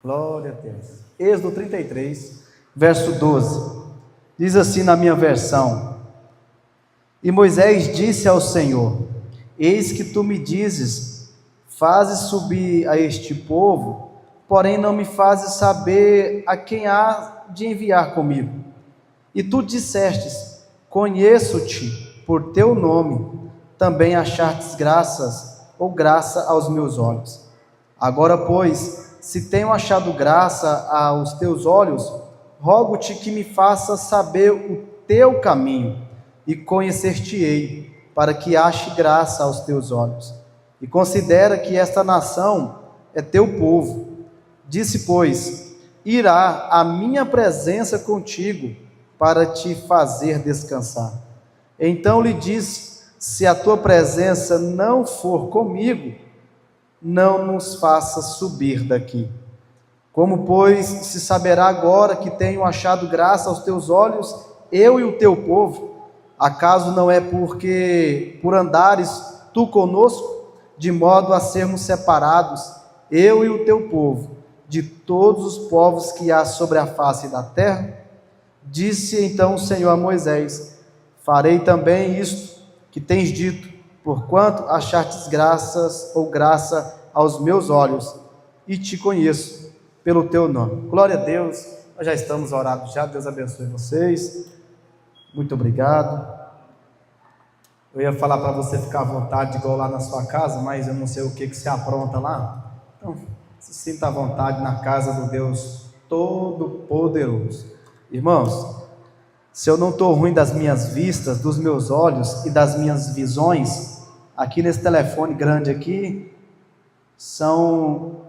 Glória a Deus. Êxodo 33, verso 12. Diz assim na minha versão: E Moisés disse ao Senhor: Eis que tu me dizes, fazes subir a este povo, porém não me fazes saber a quem há de enviar comigo. E tu dissestes: Conheço-te por teu nome, também achartes graças ou graça aos meus olhos. Agora, pois, se tenho achado graça aos teus olhos, rogo-te que me faças saber o teu caminho, e conhecer-te-ei, para que ache graça aos teus olhos. E considera que esta nação é teu povo. Disse, pois, irá a minha presença contigo, para te fazer descansar. Então lhe disse: se a tua presença não for comigo, não nos faça subir daqui. Como, pois, se saberá agora que tenho achado graça aos teus olhos, eu e o teu povo? Acaso não é porque por andares tu conosco, de modo a sermos separados, eu e o teu povo, de todos os povos que há sobre a face da terra? Disse então o Senhor a Moisés: farei também isto que tens dito, porquanto achartes graças ou graça aos meus olhos, e te conheço pelo teu nome. Glória a Deus. Nós já estamos orados já. Deus abençoe vocês. Muito obrigado. Eu ia falar para você ficar à vontade igual lá na sua casa, mas eu não sei o que você apronta lá. Então, se sinta à vontade na casa do Deus Todo-Poderoso. Irmãos, se eu não estou ruim das minhas vistas, dos meus olhos e das minhas visões, aqui nesse telefone grande aqui, são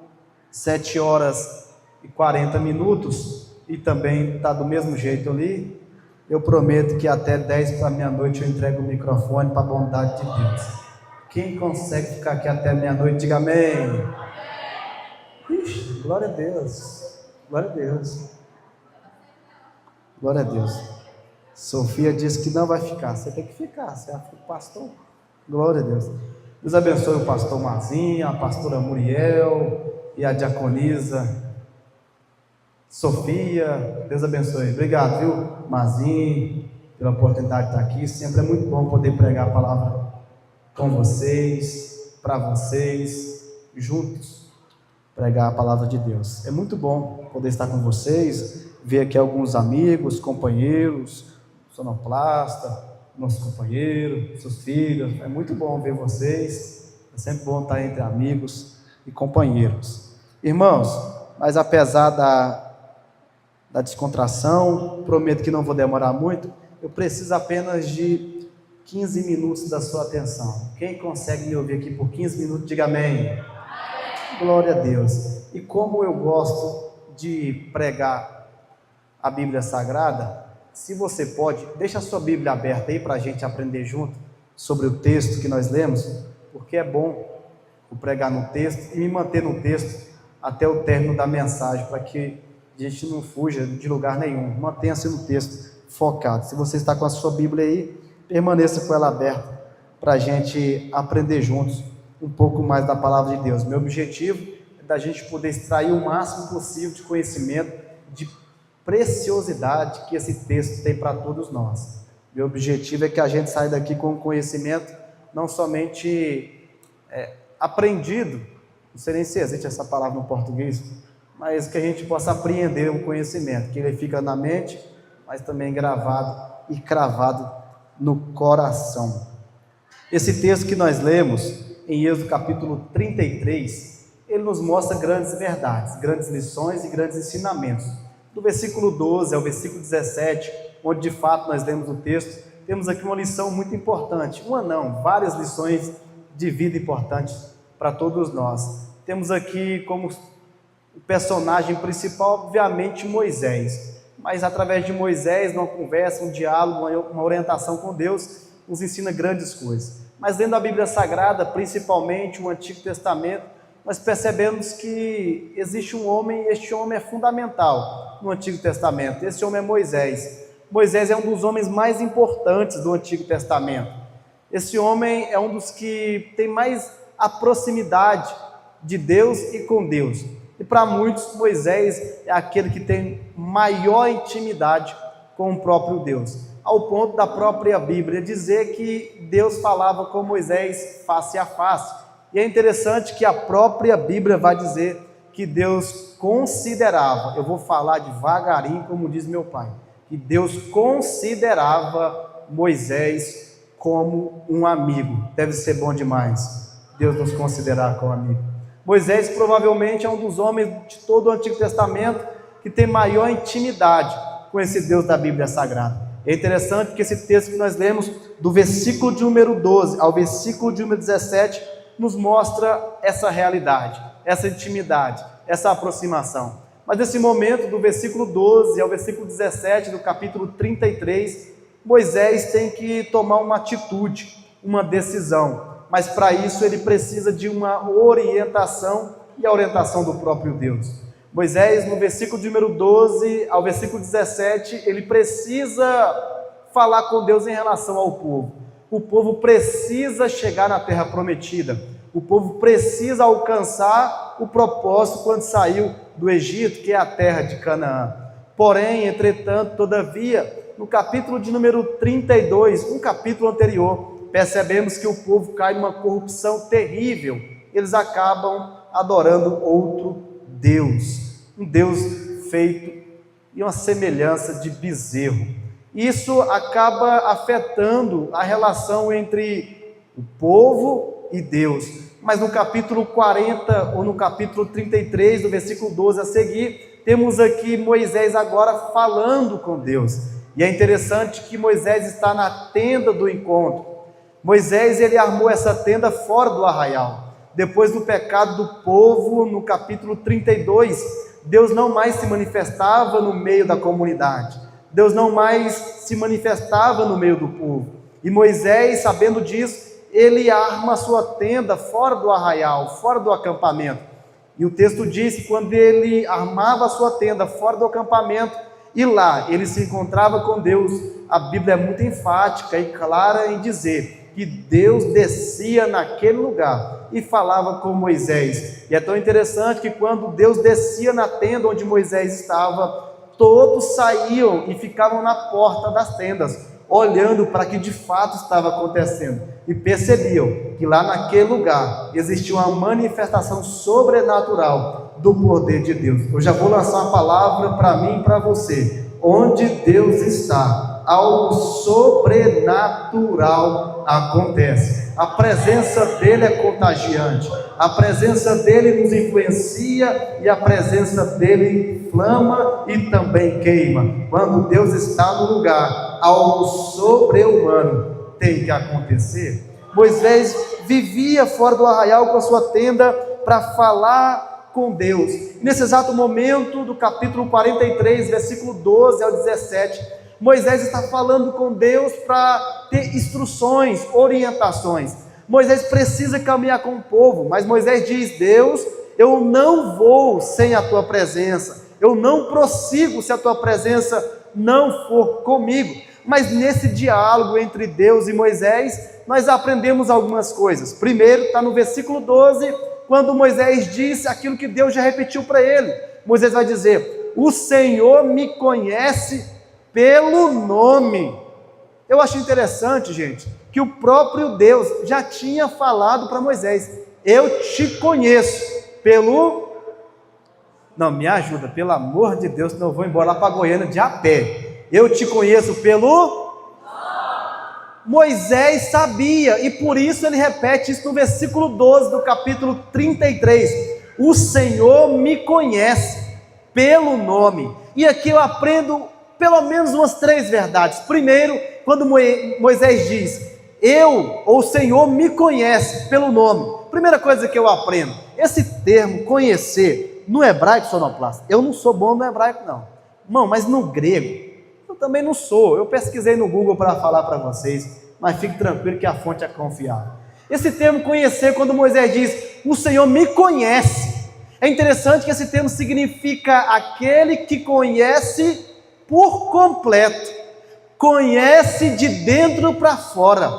7 horas e 40 minutos, e também está do mesmo jeito ali. Eu prometo que até 10 para meia-noite eu entrego o microfone para a bondade de Deus. Quem consegue ficar aqui até meia-noite, diga amém. Ixi, glória a Deus, glória a Deus, glória a Deus. Sofia disse que não vai ficar. Você tem que ficar, você é o pastor. Glória a Deus. Deus abençoe o pastor Marzinho, a pastora Muriel e a diaconisa Sofia. Deus abençoe. Obrigado, viu, Marzinho, pela oportunidade de estar aqui. Sempre é muito bom poder pregar a palavra com vocês, para vocês, juntos, pregar a palavra de Deus. É muito bom poder estar com vocês, ver aqui alguns amigos, companheiros, sonoplasta, nosso companheiro, seus filhos. É muito bom ver vocês. É sempre bom estar entre amigos e companheiros. Irmãos, mas apesar da descontração, prometo que não vou demorar muito. Eu preciso apenas de 15 minutos da sua atenção. Quem consegue me ouvir aqui por 15 minutos, diga amém. Glória a Deus. E como eu gosto de pregar a Bíblia Sagrada, se você pode, deixa a sua Bíblia aberta aí para a gente aprender junto sobre o texto que nós lemos, porque é bom eu pregar no texto e me manter no texto até o término da mensagem, para que a gente não fuja de lugar nenhum. Mantenha-se no texto focado. Se você está com a sua Bíblia aí, permaneça com ela aberta para a gente aprender juntos um pouco mais da palavra de Deus. Meu objetivo é da gente poder extrair o máximo possível de conhecimento, de preciosidade que esse texto tem para todos nós. Meu objetivo é que a gente saia daqui com conhecimento não somente aprendido, não sei nem se existe essa palavra no português, mas que a gente possa apreender o conhecimento, que ele fica na mente, mas também gravado e cravado no coração. Esse texto que nós lemos em Êxodo capítulo 33, ele nos mostra grandes verdades, grandes lições e grandes ensinamentos. Do versículo 12 ao versículo 17, onde de fato nós lemos o texto, temos aqui uma lição muito importante. Uma não, várias lições de vida importantes para todos nós. Temos aqui como o personagem principal, obviamente, Moisés. Mas através de Moisés, numa conversa, um diálogo, uma orientação com Deus, nos ensina grandes coisas. Mas lendo a Bíblia Sagrada, principalmente o Antigo Testamento, nós percebemos que existe um homem, e este homem é fundamental no Antigo Testamento. Esse homem é Moisés. Moisés é um dos homens mais importantes do Antigo Testamento. Esse homem é um dos que tem mais a proximidade de Deus e com Deus. E para muitos, Moisés é aquele que tem maior intimidade com o próprio Deus, ao ponto da própria Bíblia dizer que Deus falava com Moisés face a face. E é interessante que a própria Bíblia vai dizer que Deus considerava, eu vou falar devagarinho como diz meu pai, que Deus considerava Moisés como um amigo. Deve ser bom demais Deus nos considerar como amigo. Moisés provavelmente é um dos homens de todo o Antigo Testamento que tem maior intimidade com esse Deus da Bíblia Sagrada. É interessante que esse texto que nós lemos, do versículo de número 12 ao versículo de número 17, nos mostra essa realidade, essa intimidade, essa aproximação. Mas nesse momento, do versículo 12 ao versículo 17 do capítulo 33, Moisés tem que tomar uma atitude, uma decisão. Mas para isso ele precisa de uma orientação, e a orientação do próprio Deus. Moisés, no versículo de número 12 ao versículo 17, ele precisa falar com Deus em relação ao povo. O povo precisa chegar na terra prometida. O povo precisa alcançar o propósito quando saiu do Egito, que é a terra de Canaã. Porém, entretanto, todavia, no capítulo de número 32, um capítulo anterior, percebemos que o povo cai numa corrupção terrível. Eles acabam adorando outro Deus, um Deus feito e uma semelhança de bezerro. Isso acaba afetando a relação entre o povo e Deus. Mas no capítulo 40 ou no capítulo 33, do versículo 12 a seguir, temos aqui Moisés agora falando com Deus. E é interessante que Moisés está na tenda do encontro. Moisés, ele armou essa tenda fora do arraial. Depois do pecado do povo, no capítulo 32, Deus não mais se manifestava no meio da comunidade. Deus não mais se manifestava no meio do povo. E Moisés, sabendo disso, ele arma a sua tenda fora do arraial, fora do acampamento. E o texto diz que quando ele armava a sua tenda fora do acampamento, e lá ele se encontrava com Deus, a Bíblia é muito enfática e clara em dizer que Deus descia naquele lugar e falava com Moisés. E é tão interessante que quando Deus descia na tenda onde Moisés estava, todos saíam e ficavam na porta das tendas, olhando para o que de fato estava acontecendo, e percebiam que lá naquele lugar existia uma manifestação sobrenatural do poder de Deus. Eu já vou lançar uma palavra para mim e para você. Onde Deus está, algo sobrenatural acontece. A presença dele é contagiante, a presença dele nos influencia e a presença dele inflama e também queima. Quando Deus está no lugar, algo sobre-humano tem que acontecer. Moisés vivia fora do arraial com a sua tenda para falar com Deus. Nesse exato momento do capítulo 43, versículo 12 ao 17, Moisés está falando com Deus para ter instruções, orientações. Moisés precisa caminhar com o povo, mas Moisés diz: Deus, eu não vou sem a tua presença, eu não prossigo se a tua presença não for comigo. Mas nesse diálogo entre Deus e Moisés, nós aprendemos algumas coisas. Primeiro, está no versículo 12, quando Moisés disse aquilo que Deus já repetiu para ele. Moisés vai dizer: o Senhor me conhece pelo nome. Eu acho interessante, gente, que o próprio Deus já tinha falado para Moisés: eu te conheço pelo... Não, me ajuda, pelo amor de Deus, senão eu vou embora lá para Goiânia de a pé. Eu te conheço pelo... Moisés sabia, e por isso ele repete isso no versículo 12 do capítulo 33. O Senhor me conhece pelo nome. E aqui eu aprendo pelo menos umas 3 verdades. Primeiro, quando Moisés diz: o Senhor me conhece pelo nome. Primeira coisa que eu aprendo, esse termo conhecer, no hebraico sonoplasta, eu não sou bom no hebraico não, irmão, mas no grego, eu também não sou. Eu pesquisei no Google para falar para vocês, mas fique tranquilo que a fonte é confiável. Esse termo conhecer, quando Moisés diz: o Senhor me conhece, é interessante que esse termo significa aquele que conhece por completo, conhece de dentro para fora,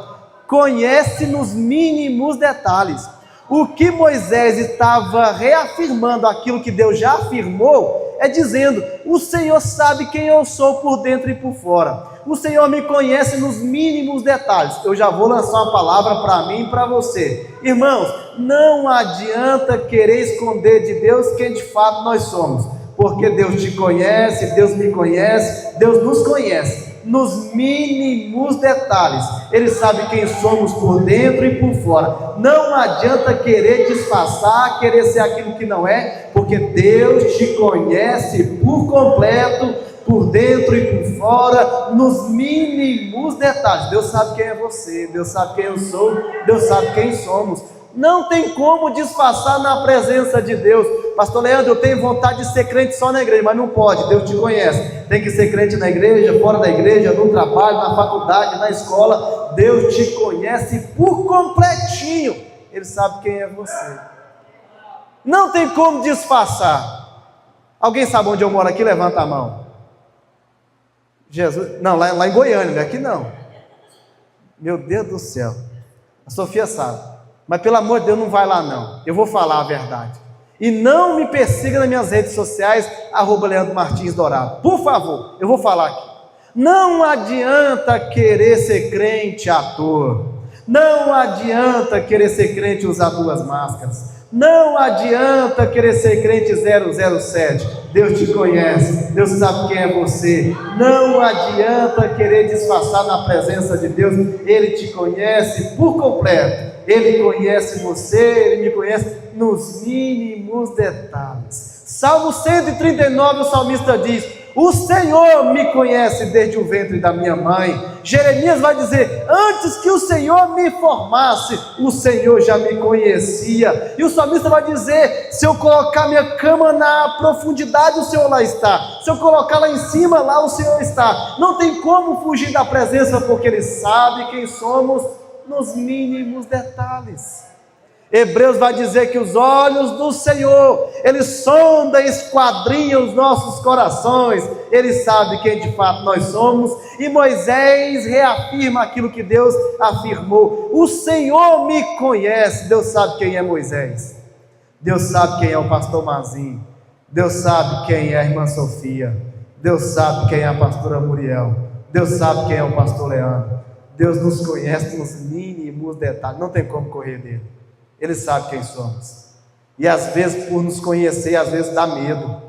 conhece nos mínimos detalhes. O que Moisés estava reafirmando aquilo que Deus já afirmou, é dizendo: o Senhor sabe quem eu sou por dentro e por fora. O Senhor me conhece nos mínimos detalhes. Eu já vou lançar uma palavra para mim e para você. Irmãos, não adianta querer esconder de Deus quem de fato nós somos. Porque Deus te conhece, Deus me conhece, Deus nos conhece nos mínimos detalhes. Ele sabe quem somos por dentro e por fora. Não adianta querer disfarçar, querer ser aquilo que não é, porque Deus te conhece por completo, por dentro e por fora, nos mínimos detalhes. Deus sabe quem é você, Deus sabe quem eu sou, Deus sabe quem somos. Não tem como disfarçar na presença de Deus. Pastor Leandro, eu tenho vontade de ser crente só na igreja, mas não pode, Deus te conhece. Tem que ser crente na igreja, fora da igreja, no trabalho, na faculdade, na escola. Deus te conhece por completinho. Ele sabe quem é você. Não tem como disfarçar. Alguém sabe onde eu moro aqui? Levanta a mão. Jesus, não, lá em Goiânia, aqui não. Meu Deus do céu. A Sofia sabe. Mas pelo amor de Deus, não vai lá não. Eu vou falar a verdade. E não me persiga nas minhas redes sociais, @Leandro Martins Dourado. Por favor, eu vou falar aqui. Não adianta querer ser crente à toa. Não adianta querer ser crente e usar duas máscaras. Não adianta querer ser crente 007. Deus te conhece, Deus sabe quem é você. Não adianta querer disfarçar na presença de Deus. Ele te conhece por completo. Ele conhece você, Ele me conhece nos mínimos detalhes. Salmo 139, o salmista diz: o Senhor me conhece desde o ventre da minha mãe. Jeremias vai dizer: antes que o Senhor me formasse, o Senhor já me conhecia. E o salmista vai dizer: se eu colocar minha cama na profundidade, o Senhor lá está. Se eu colocar lá em cima, lá o Senhor está. Não tem como fugir da presença, porque Ele sabe quem somos nos mínimos detalhes. Hebreus vai dizer que os olhos do Senhor, Ele sonda e esquadrinha os nossos corações. Ele sabe quem de fato nós somos. E Moisés reafirma aquilo que Deus afirmou: o Senhor me conhece. Deus sabe quem é Moisés. Deus sabe quem é o pastor Mazinho. Deus sabe quem é a irmã Sofia. Deus sabe quem é a pastora Muriel. Deus sabe quem é o pastor Leandro. Deus nos conhece nos mínimos detalhes. Não tem como correr dele. Ele sabe quem somos. E às vezes por nos conhecer, às vezes dá medo.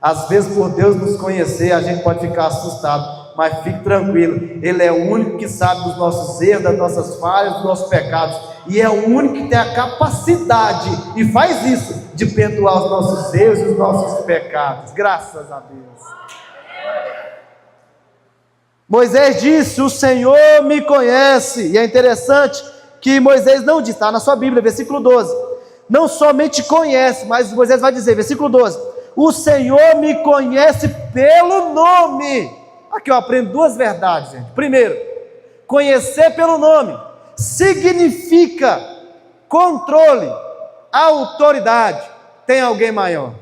Às vezes por Deus nos conhecer, a gente pode ficar assustado. Mas fique tranquilo, Ele é o único que sabe dos nossos erros, das nossas falhas, dos nossos pecados. E é o único que tem a capacidade, e faz isso, de perdoar os nossos erros e os nossos pecados. Graças a Deus. Moisés disse: o Senhor me conhece. E é interessante que Moisés não diz, está na sua Bíblia, versículo 12, não somente conhece, mas Moisés vai dizer, versículo 12: o Senhor me conhece pelo nome. Aqui eu aprendo duas verdades, gente. Primeiro, conhecer pelo nome significa controle, autoridade. Tem alguém maior.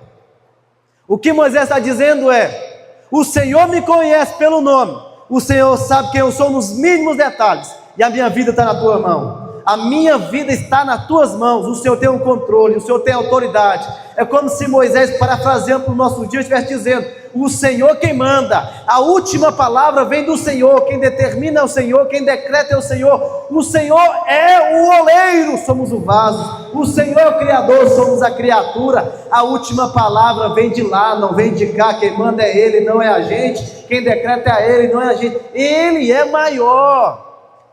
O que Moisés está dizendo é: o Senhor me conhece pelo nome. O Senhor sabe quem eu sou nos mínimos detalhes. E a minha vida está na tua mão. A minha vida está nas tuas mãos. O Senhor tem um controle, o Senhor tem autoridade. É como se Moisés, parafraseando para o nosso dia, estivesse dizendo: o Senhor quem manda. A última palavra vem do Senhor. Quem determina é o Senhor, quem decreta é o Senhor. O Senhor é o oleiro, somos o vaso. O Senhor é o Criador, somos a criatura. A última palavra vem de lá, não vem de cá. Quem manda é Ele, não é a gente. Quem decreta é Ele, não é a gente. Ele é maior.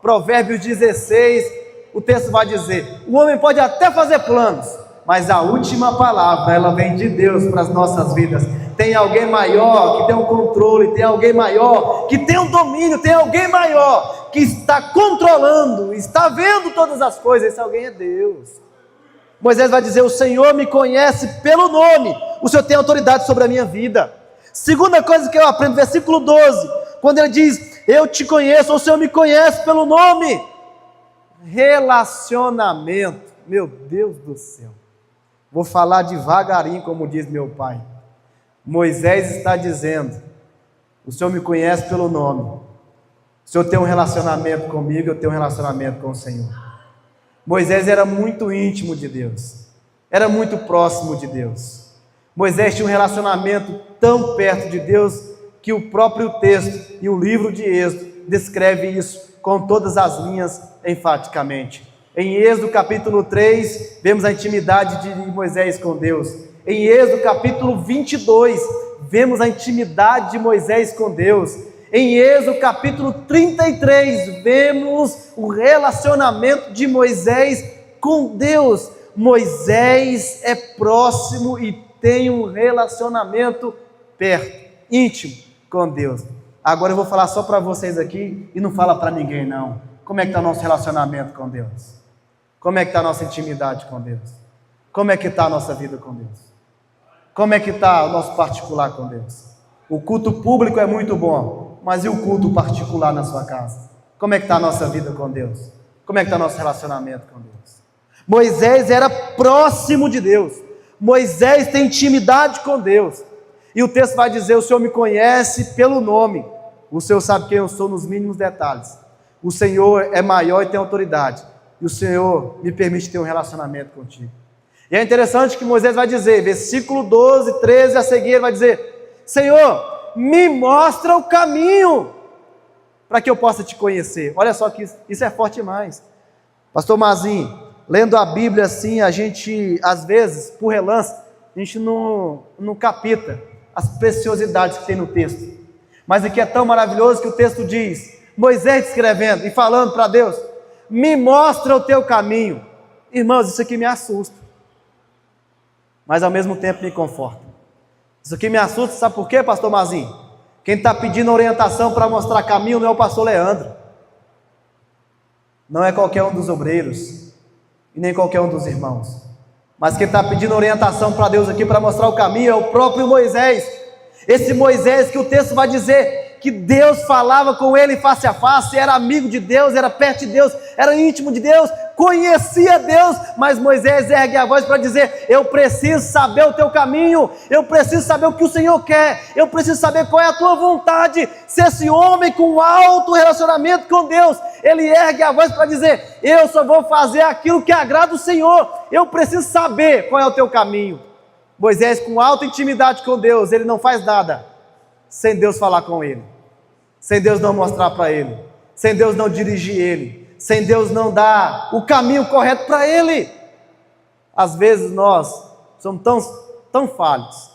Provérbios 16, o texto vai dizer: o homem pode até fazer planos, mas a última palavra, ela vem de Deus para as nossas vidas. Tem alguém maior que tem um controle, tem alguém maior que tem um domínio, tem alguém maior que está controlando, está vendo todas as coisas. Esse alguém é Deus. Moisés vai dizer: o Senhor me conhece pelo nome. O Senhor tem autoridade sobre a minha vida. Segunda coisa que eu aprendo, versículo 12, quando ele diz: eu te conheço, o Senhor me conhece pelo nome. Relacionamento. Meu Deus do céu. Vou falar devagarinho, como diz meu pai. Moisés está dizendo: o Senhor me conhece pelo nome. O Senhor tem um relacionamento comigo, eu tenho um relacionamento com o Senhor. Moisés era muito íntimo de Deus, era muito próximo de Deus. Moisés tinha um relacionamento tão perto de Deus que o próprio texto e o livro de Êxodo descreve isso com todas as linhas enfaticamente. Em Êxodo capítulo 3, vemos a intimidade de Moisés com Deus. Em Êxodo capítulo 22, vemos a intimidade de Moisés com Deus. Em Êxodo capítulo 33, vemos o relacionamento de Moisés com Deus. Moisés é próximo e tem um relacionamento perto, íntimo com Deus. Agora eu vou falar só para vocês aqui e não fala para ninguém não. Como é que está o nosso relacionamento com Deus? Como é que está a nossa intimidade com Deus? Como é que está a nossa vida com Deus? Como é que está o nosso particular com Deus? O culto público é muito bom, mas e o culto particular na sua casa? Como é que está a nossa vida com Deus? Como é que está o nosso relacionamento com Deus? Moisés era próximo de Deus. Moisés tem intimidade com Deus. E o texto vai dizer: o Senhor me conhece pelo nome. O Senhor sabe quem eu sou nos mínimos detalhes. O Senhor é maior e tem autoridade. E o Senhor me permite ter um relacionamento contigo. E é interessante que Moisés vai dizer, versículo 12, 13 a seguir, ele vai dizer: Senhor, me mostra o caminho para que eu possa te conhecer. Olha só que isso é forte demais. Pastor Mazinho, lendo a Bíblia assim, a gente, às vezes, por relance, a gente não capta as preciosidades que tem no texto. Mas aqui é tão maravilhoso que o texto diz, Moisés escrevendo e falando para Deus: me mostra o teu caminho. Irmãos, isso aqui me assusta, mas ao mesmo tempo me conforta. Isso aqui me assusta, sabe por quê, pastor Mazinho? Quem está pedindo orientação para mostrar caminho não é o pastor Leandro, não é qualquer um dos obreiros, e nem qualquer um dos irmãos, mas quem está pedindo orientação para Deus aqui para mostrar o caminho é o próprio Moisés. Esse Moisés que o texto vai dizer que Deus falava com ele face a face, era amigo de Deus, era perto de Deus, era íntimo de Deus, conhecia Deus, mas Moisés ergue a voz para dizer: eu preciso saber o teu caminho, eu preciso saber o que o Senhor quer, eu preciso saber qual é a tua vontade. Se esse homem com alto relacionamento com Deus, ele ergue a voz para dizer: eu só vou fazer aquilo que agrada o Senhor, eu preciso saber qual é o teu caminho. Moisés, com alta intimidade com Deus, ele não faz nada sem Deus falar com ele, sem Deus não mostrar para ele, sem Deus não dirigir ele, sem Deus não dar o caminho correto para ele. Às vezes nós somos tão falhos,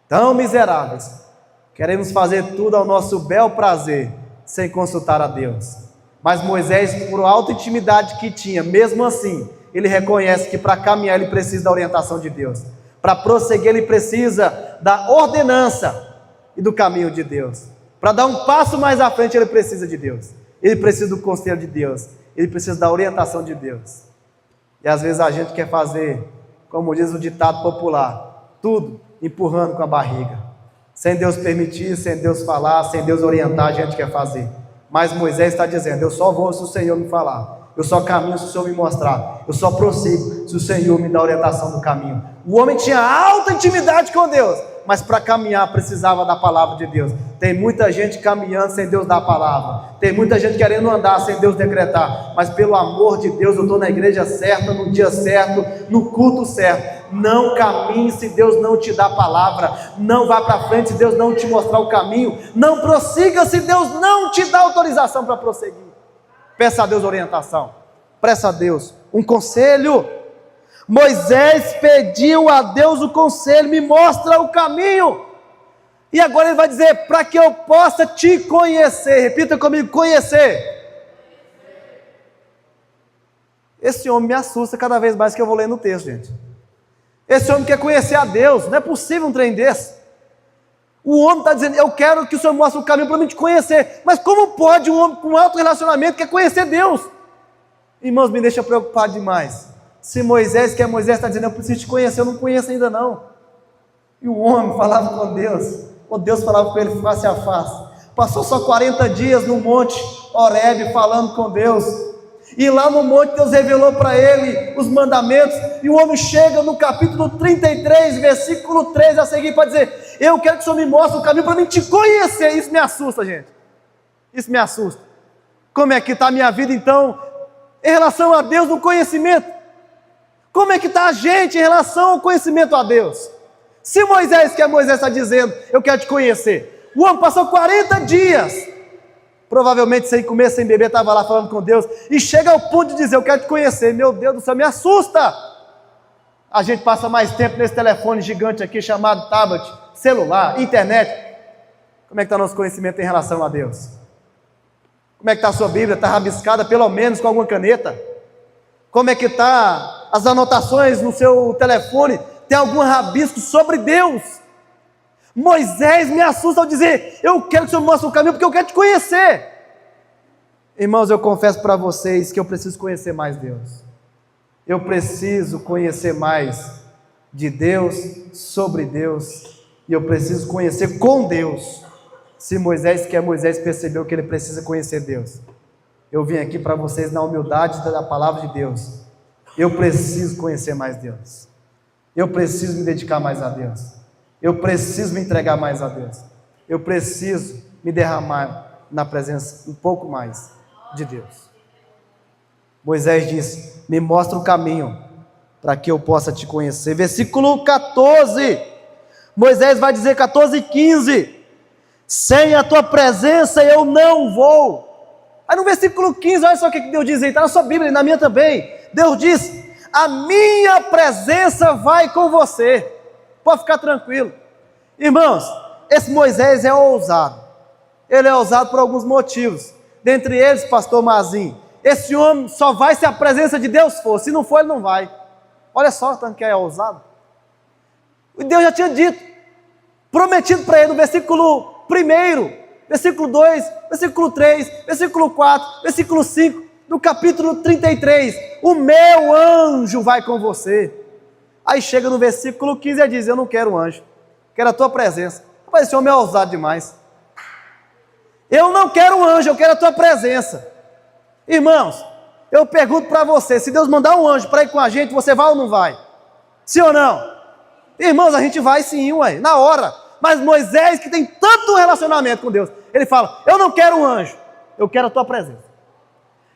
tão miseráveis, queremos fazer tudo ao nosso bel prazer, sem consultar a Deus. Mas Moisés, por alta intimidade que tinha, mesmo assim, ele reconhece que para caminhar ele precisa da orientação de Deus. Para prosseguir ele precisa da ordenança e do caminho de Deus. Para dar um passo mais à frente ele precisa de Deus. Ele precisa do conselho de Deus. Ele precisa da orientação de Deus. E às vezes a gente quer fazer, como diz o ditado popular, tudo empurrando com a barriga. Sem Deus permitir, sem Deus falar, sem Deus orientar, a gente quer fazer. Mas Moisés está dizendo: eu só vou se o Senhor me falar. Eu só caminho se o Senhor me mostrar. Eu só prossigo se o Senhor me dá a orientação do caminho. O homem tinha alta intimidade com Deus, mas para caminhar precisava da palavra de Deus. Tem muita gente caminhando sem Deus dar a palavra. Tem muita gente querendo andar sem Deus decretar. Mas pelo amor de Deus, eu estou na igreja certa, no dia certo, no culto certo. Não caminhe se Deus não te dá a palavra. Não vá para frente se Deus não te mostrar o caminho. Não prossiga se Deus não te dá autorização para prosseguir. Peça a Deus orientação. Peça a Deus um conselho. Moisés pediu a Deus o conselho: me mostra o caminho. E agora ele vai dizer: para que eu possa te conhecer. Repita comigo: conhecer. Esse homem me assusta cada vez mais que eu vou lendo o texto, gente. Esse homem quer conhecer a Deus. Não é possível um trem desse. O homem está dizendo: eu quero que o Senhor mostre o caminho para mim te conhecer. Mas como pode um homem com alto relacionamento quer conhecer Deus? Irmãos, me deixa preocupado demais. Se Moisés, que é Moisés, está dizendo: eu preciso te conhecer, eu não conheço ainda não. E o homem falava com Deus, ou Deus falava com ele face a face. Passou só 40 dias no monte Horebe falando com Deus. E lá no monte Deus revelou para ele os mandamentos. E o homem chega no capítulo 33, versículo 3 a seguir para dizer: eu quero que o Senhor me mostre o caminho para mim te conhecer. Isso me assusta, gente. Isso me assusta. Como é que está a minha vida então? em relação a Deus no conhecimento? Como é que está a gente em relação ao conhecimento a Deus? Se Moisés, que é Moisés, está dizendo, eu quero te conhecer. O homem passou 40 dias, provavelmente sem comer, sem beber, estava lá falando com Deus, e chega ao ponto de dizer, eu quero te conhecer. Meu Deus do céu, me assusta. A gente passa mais tempo nesse telefone gigante aqui, chamado tablet, celular, internet. Como é que está nosso conhecimento em relação a Deus? Como é que está a sua Bíblia? Está rabiscada pelo menos com alguma caneta? Como é que está as anotações no seu telefone? Tem algum rabisco sobre Deus? Moisés me assusta ao dizer, eu quero que o Senhor mostre o caminho, porque eu quero te conhecer. Irmãos, eu confesso para vocês que eu preciso conhecer mais Deus. Eu preciso conhecer mais de Deus, sobre Deus, e eu preciso conhecer com Deus. Se Moisés, que é Moisés, percebeu que ele precisa conhecer Deus, eu vim aqui para vocês na humildade da palavra de Deus. Eu preciso conhecer mais Deus. Eu preciso me dedicar mais a Deus. Eu preciso me entregar mais a Deus. Eu preciso me derramar na presença um pouco mais de Deus. Moisés disse, me mostra o caminho para que eu possa te conhecer. Versículo 14, Moisés vai dizer 14:15, sem a tua presença eu não vou. Aí no versículo 15, olha só o que Deus diz aí, está na sua Bíblia e na minha também. Deus diz, a minha presença vai com você. Pode ficar tranquilo. Irmãos, esse Moisés é ousado. Ele é ousado por alguns motivos. Dentre eles, pastor Mazinho, esse homem só vai se a presença de Deus for. Se não for, ele não vai. Olha só o tanto que é ousado. E Deus já tinha dito, prometido para ele no versículo 1, versículo 2, versículo 3, versículo 4, versículo 5, do capítulo 33, o meu anjo vai com você. Aí chega no versículo 15 e diz, eu não quero um anjo, quero a tua presença. Mas esse homem é ousado demais. Eu não quero um anjo, eu quero a tua presença. Irmãos, eu pergunto para você, se Deus mandar um anjo para ir com a gente, você vai ou não vai? Sim ou não? Irmãos, a gente vai sim, ué, na hora. Mas Moisés, que tem tanto relacionamento com Deus, ele fala, eu não quero um anjo, eu quero a tua presença.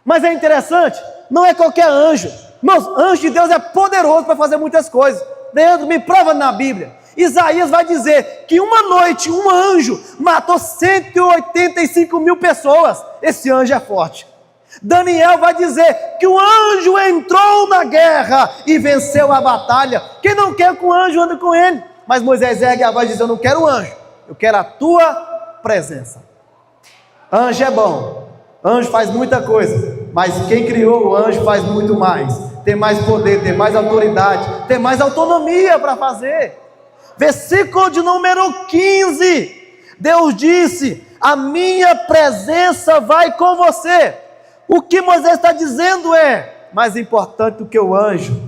Mas é interessante, não é qualquer anjo. Irmãos, anjo de Deus é poderoso para fazer muitas coisas. Deus me prova na Bíblia. Isaías vai dizer que uma noite um anjo matou 185 mil pessoas. Esse anjo é forte. Daniel vai dizer que o anjo entrou na guerra e venceu a batalha. Quem não quer que o anjo ande com ele? Mas Moisés ergue a voz e diz, eu não quero o anjo, eu quero a tua presença. Anjo é bom, anjo faz muita coisa, mas quem criou o anjo faz muito mais. Tem mais poder, tem mais autoridade, tem mais autonomia para fazer. Versículo de número 15, Deus disse, a minha presença vai com você. O que Moisés está dizendo é, mais importante do que o anjo,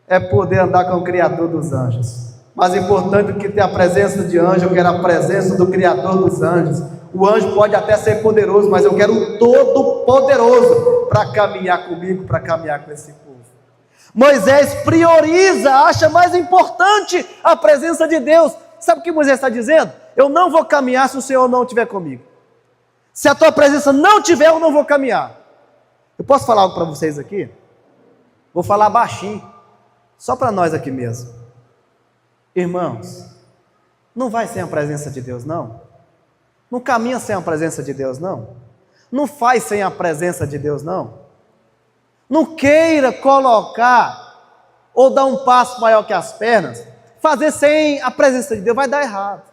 é poder andar com o Criador dos anjos. Mais importante do que ter a presença de anjo, eu quero a presença do Criador dos anjos. O anjo pode até ser poderoso, mas eu quero o Todo-Poderoso para caminhar comigo, para caminhar com esse povo. Moisés prioriza, acha mais importante a presença de Deus. Sabe o que Moisés está dizendo? Eu não vou caminhar se o Senhor não estiver comigo. Se a tua presença não tiver, eu não vou caminhar. Eu posso falar algo para vocês aqui? Vou falar baixinho, só para nós aqui mesmo. Irmãos, não vai sem a presença de Deus, não. Não caminha sem a presença de Deus, não. Não faz sem a presença de Deus, não. Não queira colocar ou dar um passo maior que as pernas, fazer sem a presença de Deus, vai dar errado.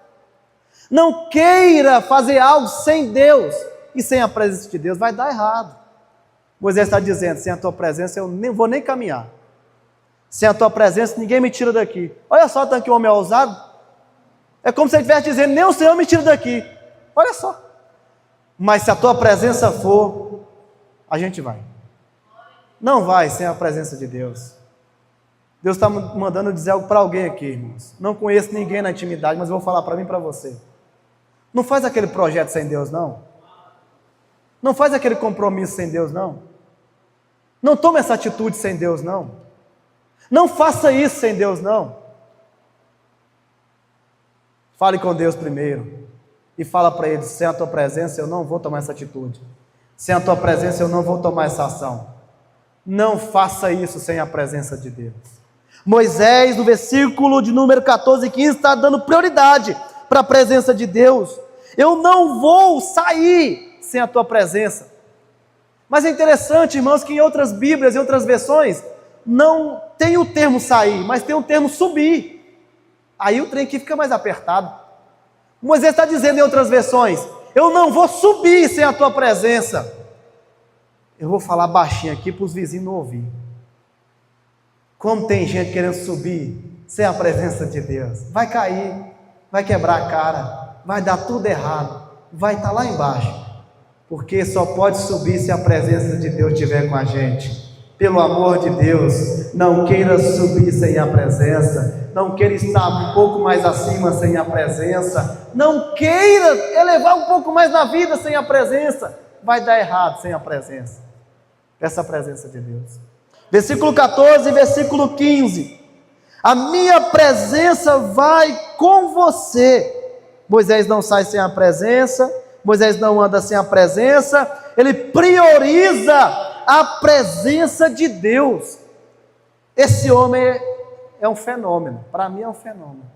Não queira fazer algo sem Deus e sem a presença de Deus, vai dar errado. Moisés está dizendo, sem a tua presença eu nem vou nem caminhar. Sem a tua presença ninguém me tira daqui. Olha só, tanto que o homem é ousado. É como se ele estivesse dizendo, nem o Senhor me tira daqui. Olha só. Mas se a tua presença for, a gente vai. Não vai sem a presença de Deus. Deus está mandando dizer algo para alguém aqui, irmãos. Não conheço ninguém na intimidade, mas vou falar para mim e para você. Não faz aquele projeto sem Deus, não. Não faz aquele compromisso sem Deus, não. Não tome essa atitude sem Deus, não. Não faça isso sem Deus, não. Fale com Deus primeiro. E fala para Ele, sem a tua presença eu não vou tomar essa atitude. Sem a tua presença eu não vou tomar essa ação. Não faça isso sem a presença de Deus. Moisés, no versículo de número 14 e 15, está dando prioridade para a presença de Deus. Eu não vou sair sem a tua presença. Mas é interessante, irmãos, que em outras Bíblias, em outras versões, não tem o termo sair, mas tem o termo subir. Aí o trem aqui fica mais apertado. Moisés está dizendo em outras versões: eu não vou subir sem a tua presença. Eu vou falar baixinho aqui para os vizinhos não ouvir. Como tem gente querendo subir sem a presença de Deus? Vai cair, vai quebrar a cara, vai dar tudo errado, vai estar lá embaixo, porque só pode subir se a presença de Deus estiver com a gente. Pelo amor de Deus, não queira subir sem a presença, não queira estar um pouco mais acima sem a presença, não queira elevar um pouco mais na vida sem a presença, vai dar errado sem a presença. Peça a presença de Deus. Versículo 14 e versículo 15: a minha presença vai com você. Moisés não sai sem a presença, Moisés não anda sem a presença, ele prioriza a presença de Deus. Esse homem é um fenômeno, para mim é um fenômeno.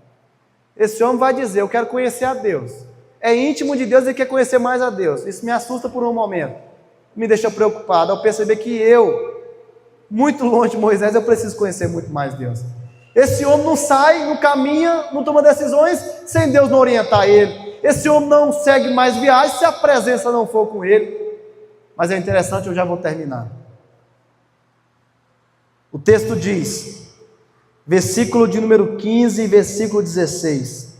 Esse homem vai dizer: eu quero conhecer a Deus, é íntimo de Deus e quer conhecer mais a Deus. Isso me assusta por um momento, me deixa preocupado ao perceber que eu, muito longe de Moisés, eu preciso conhecer muito mais Deus. Esse homem não sai, não caminha, não toma decisões sem Deus não orientar ele. Esse homem não segue mais viagens se a presença não for com ele. Mas é interessante, eu já vou terminar. O texto diz, versículo de número 15 e versículo 16.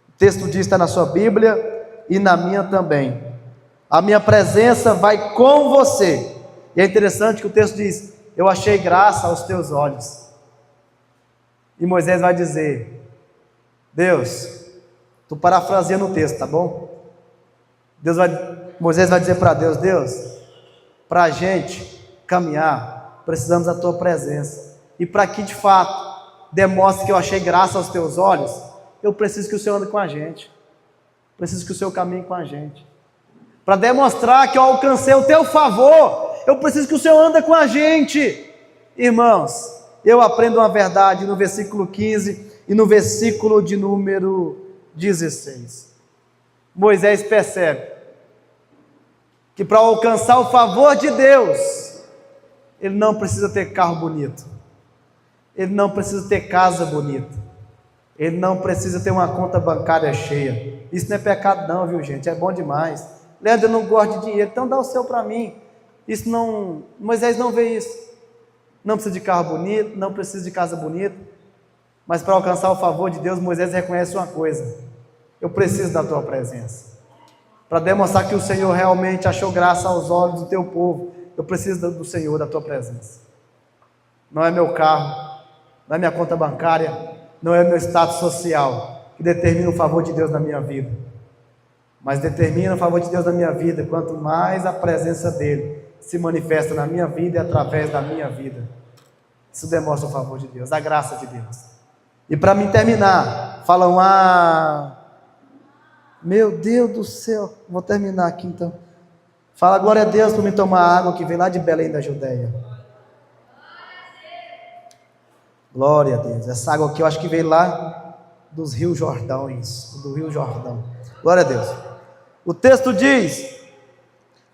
O texto diz, está na sua Bíblia e na minha também: a minha presença vai com você. E é interessante que o texto diz: eu achei graça aos teus olhos. E Moisés vai dizer: Deus, estou parafraseando o texto, tá bom? Moisés vai dizer para Deus: Deus, para a gente caminhar, precisamos da tua presença. E para que de fato demonstre que eu achei graça aos teus olhos, eu preciso que o Senhor ande com a gente. Preciso que o Senhor caminhe com a gente. Para demonstrar que eu alcancei o teu favor, eu preciso que o Senhor ande com a gente. Irmãos, eu aprendo uma verdade no versículo 15 e no versículo de número 16. Moisés percebe que para alcançar o favor de Deus, ele não precisa ter carro bonito, ele não precisa ter casa bonita, ele não precisa ter uma conta bancária cheia. Isso não é pecado não, viu gente? É bom demais. Leandro, eu não gosto de dinheiro, então dá o seu para mim. Isso não, Moisés não vê isso. Não precisa de carro bonito, não precisa de casa bonita, mas para alcançar o favor de Deus, Moisés reconhece uma coisa: eu preciso da tua presença. Para demonstrar que o Senhor realmente achou graça aos olhos do teu povo, eu preciso do Senhor, da tua presença. Não é meu carro, não é minha conta bancária, não é meu status social que determina o favor de Deus na minha vida, mas determina o favor de Deus na minha vida quanto mais a presença dele se manifesta na minha vida e através da minha vida. Isso demonstra o favor de Deus, a graça de Deus. E para mim terminar, falam: meu Deus do céu, vou terminar aqui então. Fala glória a Deus por me tomar água que vem lá de Belém da Judeia. Glória a Deus. Essa água aqui eu acho que veio lá dos rios Jordões, do Rio Jordão. Glória a Deus. O texto diz,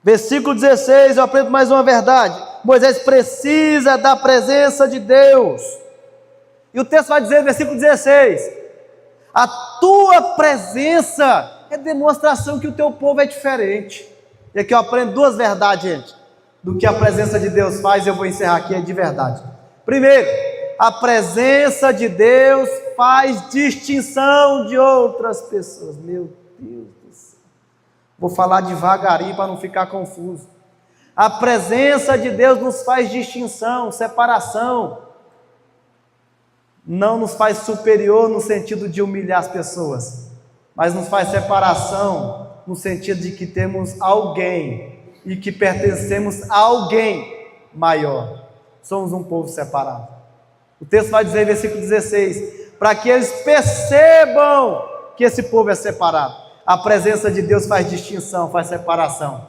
versículo 16, eu aprendo mais uma verdade: Moisés precisa da presença de Deus. E o texto vai dizer, versículo 16: a tua presença é demonstração que o teu povo é diferente. E aqui eu aprendo duas verdades, gente, do que a presença de Deus faz. Eu vou encerrar aqui de verdade. Primeiro, a presença de Deus faz distinção de outras pessoas. Meu Deus do céu, vou falar devagarinho para não ficar confuso. A presença de Deus nos faz distinção, separação. Não nos faz superior no sentido de humilhar as pessoas, mas nos faz separação no sentido de que temos alguém e que pertencemos a alguém maior. Somos um povo separado. O texto vai dizer em versículo 16, para que eles percebam que esse povo é separado. A presença de Deus faz distinção, faz separação.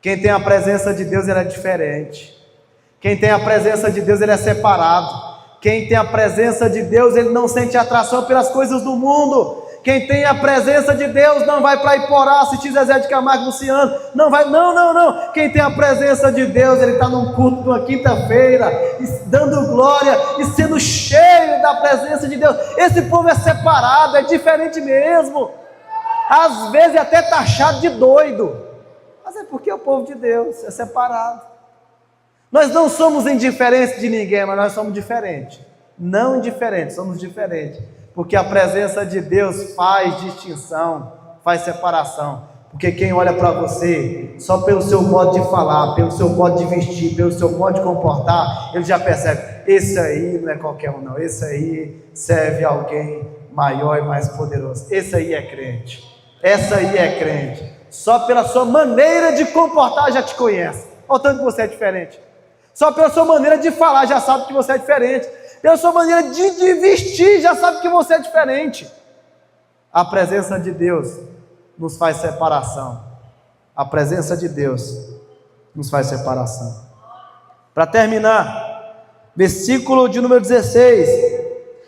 Quem tem a presença de Deus, ele é diferente. Quem tem a presença de Deus, ele é separado. Quem tem a presença de Deus, ele não sente atração pelas coisas do mundo. Quem tem a presença de Deus não vai para Iporá assistir Zezé de Camargo e Luciano. Não vai, não. Quem tem a presença de Deus, ele está num culto de uma quinta-feira, dando glória e sendo cheio da presença de Deus. Esse povo é separado, é diferente mesmo. Às vezes é até taxado de doido, mas é porque é o povo de Deus, é separado. Nós não somos indiferentes de ninguém, mas nós somos diferentes. Não indiferentes, somos diferentes. Porque a presença de Deus faz distinção, faz separação. Porque quem olha para você, só pelo seu modo de falar, pelo seu modo de vestir, pelo seu modo de comportar, ele já percebe, esse aí não é qualquer um não, esse aí serve a alguém maior e mais poderoso, esse aí é crente, essa aí é crente. Só pela sua maneira de comportar já te conhece, olha o tanto que você é diferente. Só pela sua maneira de falar já sabe que você é diferente. Pela sua maneira de vestir já sabe que você é diferente. A presença de Deus nos faz separação. A presença de Deus nos faz separação. Para terminar, versículo de número 16.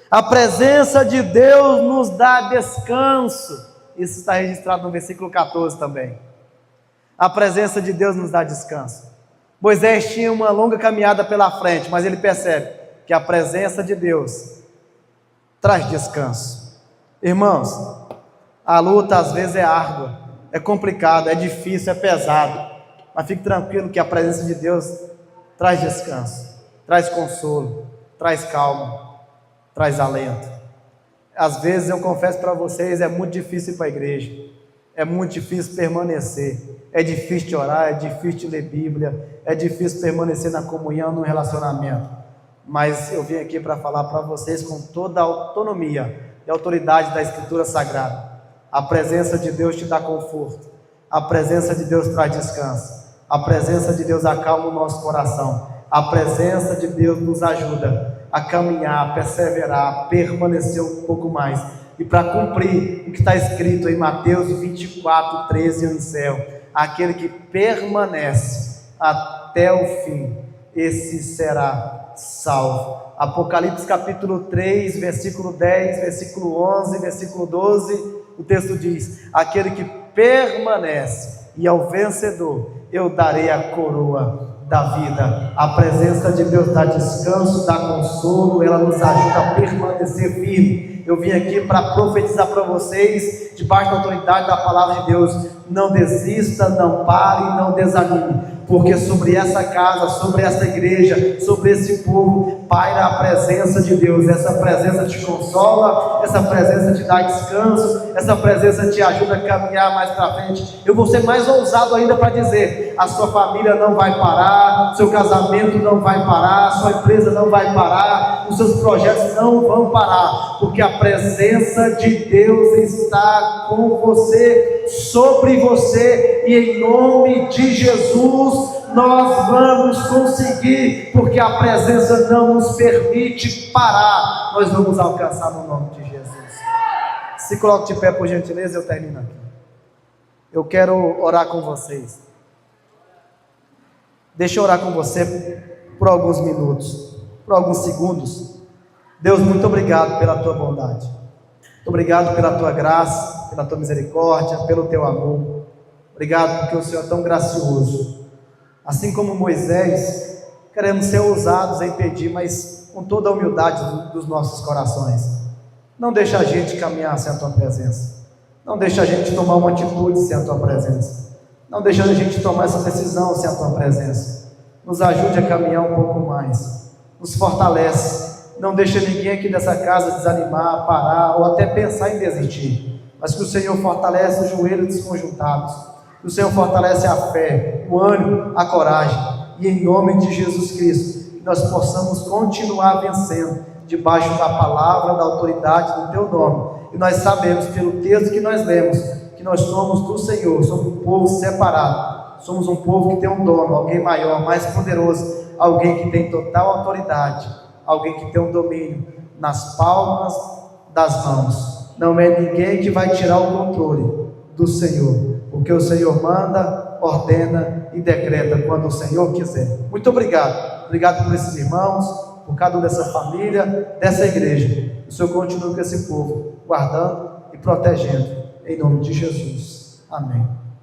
A presença de Deus nos dá descanso. Isso está registrado no versículo 14 também. A presença de Deus nos dá descanso. Moisés tinha uma longa caminhada pela frente, mas ele percebe que a presença de Deus traz descanso. Irmãos, a luta às vezes é árdua, é complicado, é difícil, é pesado, mas fique tranquilo que a presença de Deus traz descanso, traz consolo, traz calma, traz alento. Às vezes eu confesso para vocês, é muito difícil ir para a igreja, é muito difícil permanecer, é difícil de orar, é difícil de ler Bíblia, é difícil permanecer na comunhão, no relacionamento, mas eu vim aqui para falar para vocês com toda a autonomia e autoridade da Escritura Sagrada. A presença de Deus te dá conforto, a presença de Deus traz descanso, a presença de Deus acalma o nosso coração, a presença de Deus nos ajuda a caminhar, a perseverar, a permanecer um pouco mais, e para cumprir o que está escrito em Mateus 24, 13, eu encerro: aquele que permanece até o fim, esse será salvo. Apocalipse capítulo 3, versículo 10, versículo 11, versículo 12, o texto diz: aquele que permanece, e ao vencedor eu darei a coroa da vida. A presença de Deus dá descanso, dá consolo, ela nos ajuda a permanecer firme. Eu vim aqui para profetizar para vocês, debaixo da autoridade da palavra de Deus: não desista, não pare, não desanime, porque sobre essa casa, sobre essa igreja, sobre esse povo, paira a presença de Deus. Essa presença te consola, essa presença te dá descanso, essa presença te ajuda a caminhar mais para frente. Eu vou ser mais ousado ainda para dizer: a sua família não vai parar, seu casamento não vai parar, sua empresa não vai parar, os seus projetos não vão parar, porque a presença de Deus está com você, sobre você, e em nome de Jesus nós vamos conseguir, porque a presença não nos permite parar. Nós vamos alcançar no nome de Jesus. Se coloque de pé, por gentileza, eu termino aqui. Eu quero orar com vocês. Deixa eu orar com você por alguns minutos, por alguns segundos. Deus, muito obrigado pela tua bondade, muito obrigado pela tua graça, pela tua misericórdia, pelo teu amor. Obrigado porque o Senhor é tão gracioso. Assim como Moisés, queremos ser ousados em pedir, mas com toda a humildade dos nossos corações. Não deixa a gente caminhar sem a tua presença, não deixa a gente tomar uma atitude sem a tua presença, não deixa a gente tomar essa decisão sem a tua presença. Nos ajude a caminhar um pouco mais, nos fortalece. Não deixa ninguém aqui dessa casa desanimar, parar ou até pensar em desistir, mas que o Senhor fortalece os joelhos desconjuntados, que o Senhor fortalece a fé, o ânimo, a coragem, e em nome de Jesus Cristo, que nós possamos continuar vencendo, debaixo da palavra, da autoridade do teu nome. E nós sabemos, pelo texto que nós lemos, que nós somos do Senhor, somos um povo separado, somos um povo que tem um dono, alguém maior, mais poderoso, alguém que tem total autoridade, alguém que tem um domínio nas palmas das mãos. Não é ninguém que vai tirar o controle do Senhor, porque o Senhor manda, ordena e decreta quando o Senhor quiser. Muito obrigado. Obrigado por esses irmãos, por cada um dessa família, dessa igreja. O Senhor continue com esse povo, guardando e protegendo. Em nome de Jesus. Amém.